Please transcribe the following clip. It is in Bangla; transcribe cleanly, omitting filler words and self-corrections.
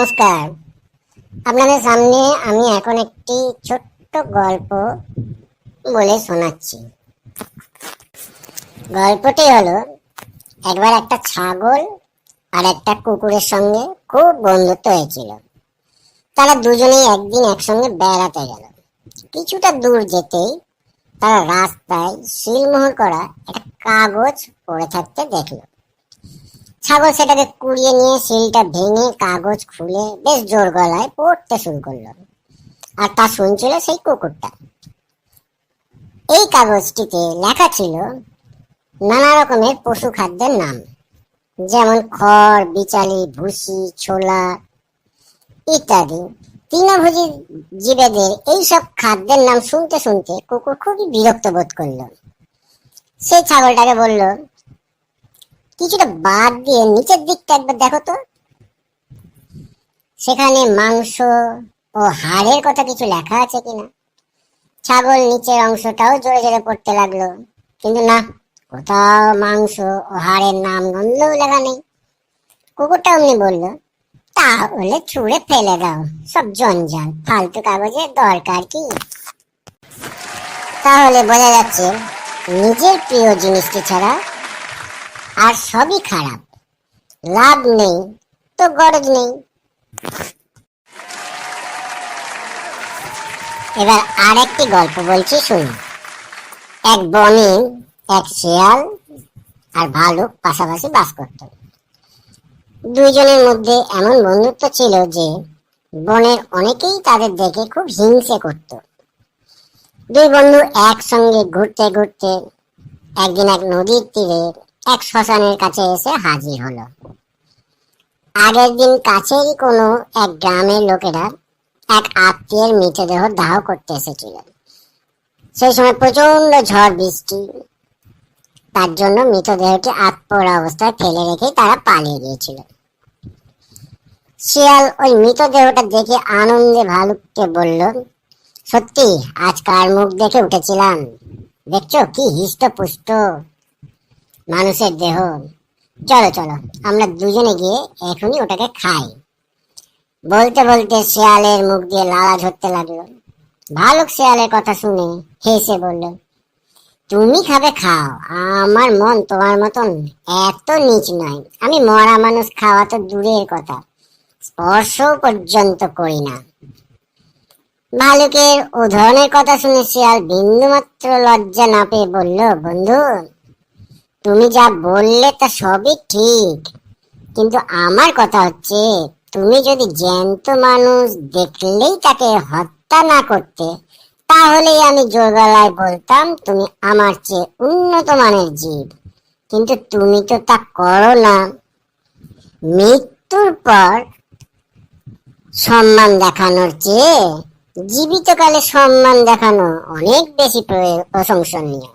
নমস্কার। আপনাদের সামনে আমি এখন একটি ছোট্ট গল্প বলে শোনাচ্ছি। গল্পটি হলো, একবার একটা ছাগল আর একটা কুকুরের সঙ্গে খুব বন্ধুত্ব হয়েছিল। তারা দুজনেই একদিন একসঙ্গে বেড়াতে গেল। কিছুটা দূর যেতেই তারা রাস্তায় সিলমোহর করা একটা কাগজ পড়ে থাকতে দেখলো। ছাগল সেটাকে কুড়িয়ে নিয়ে সিলটা ভেঙে কাগজ খুলে বেশ জোর গলায় পড়তে শুরু করলো, আর তা শুনছিল সেই কুকুরটা। এই কাগজটিতে লেখা ছিল নানা রকমের পশু খাদ্যের নাম, যেমন খড়, বিচালি, ভুসি, ছোলা ইত্যাদি। তৃণভোজী জীবেদের এইসব খাদ্যের নাম শুনতে শুনতে কুকুর খুবই বিরক্ত বোধ করলো। সে ছাগলটাকে বলল, কিছুটা বাদ দিয়ে নিচের দিকটা একবার দেখো তো, সেখানে মাংস ও হাড়ের কথা কিছু লেখা আছে কিনা। ছাগল নিচের অংশটাও জোরে জোরে পড়তে লাগলো, কিন্তু না, কোথাও মাংস ও হাড়ের নাম গন্ধও লেখা নেই। কুকুরটা অমনি বলল, তাহলে ছুঁড়ে ফেলে দাও, সব জঞ্জাল, ফালতু কাগজের দরকার কি। তাহলে বোঝা যাচ্ছে নিজের প্রিয় জিনিসটি ছাড়া আর সবই খারাপ। লাভ নেই তো গরজ নেই। এবার আরেকটি গল্প বলছি, শুনুন। এক বনে এক শিয়াল আর ভালুক পাশাপাশি বাস করত। দুইজনের মধ্যে এমন বন্ধুত্ব ছিল যে বনের অনেকেই তাদের দেখে খুব হিংসে করত। দুই বন্ধু একসঙ্গে ঘুরতে ঘুরতে একদিন এক নদীর তীরে এক শ্মশানের কাছে এসে হাজির হলো। আগের দিন কাছেরই কোনো এক গ্রামের লোকেরা এক আত্মীয়ের মৃতদেহ দাহ করতে এসেছিল। সেই সময় প্রচন্ড ঝড় বৃষ্টি, তার জন্য মৃতদেহটি আত্মরা অবস্থায় ফেলে রেখে তারা পালিয়ে গিয়েছিল। শিয়াল ওই মৃতদেহটা দেখে আনন্দে ভালুককে বলল, সত্যি আজ কার মুখ দেখে উঠেছিলাম, দেখছো কি হিষ্টপুষ্ট মানুষের দেহ। চলো চলো, আমরা দুজনে গিয়ে এখনই ওটাকে খাই। বলতে বলতে শিয়ালের মুখ দিয়ে লালা ঝরতে লাগলো। ভালুক শিয়ালের কথা শুনে হেসে বলল, তুমি খাবে খাও, আমার মন তোমার মতন এত নীচ নয়। আমি মরা মানুষ খাওয়া তো দূরের কথা, স্পর্শ পর্যন্ত করি না। ভালুকের ও ধরনের কথা শুনে শিয়াল বিন্দুমাত্র লজ্জা না পেয়ে বলল, বন্ধু, তুমি যা বললে তা সবই ঠিক, কিন্তু আমার কথা হচ্ছে, তুমি যদি জ্যান্ত মানুষ দেখলেই তাকে হত্যা না করতে, তাহলেই আমি জোর গলায় বলতাম তুমি আমার চেয়ে উন্নত মানের জীব। কিন্তু তুমি তো তা করো না। মৃত্যুর পর সম্মান দেখানোর চেয়ে জীবিতকালে সম্মান দেখানো অনেক বেশি প্রশংসনীয়।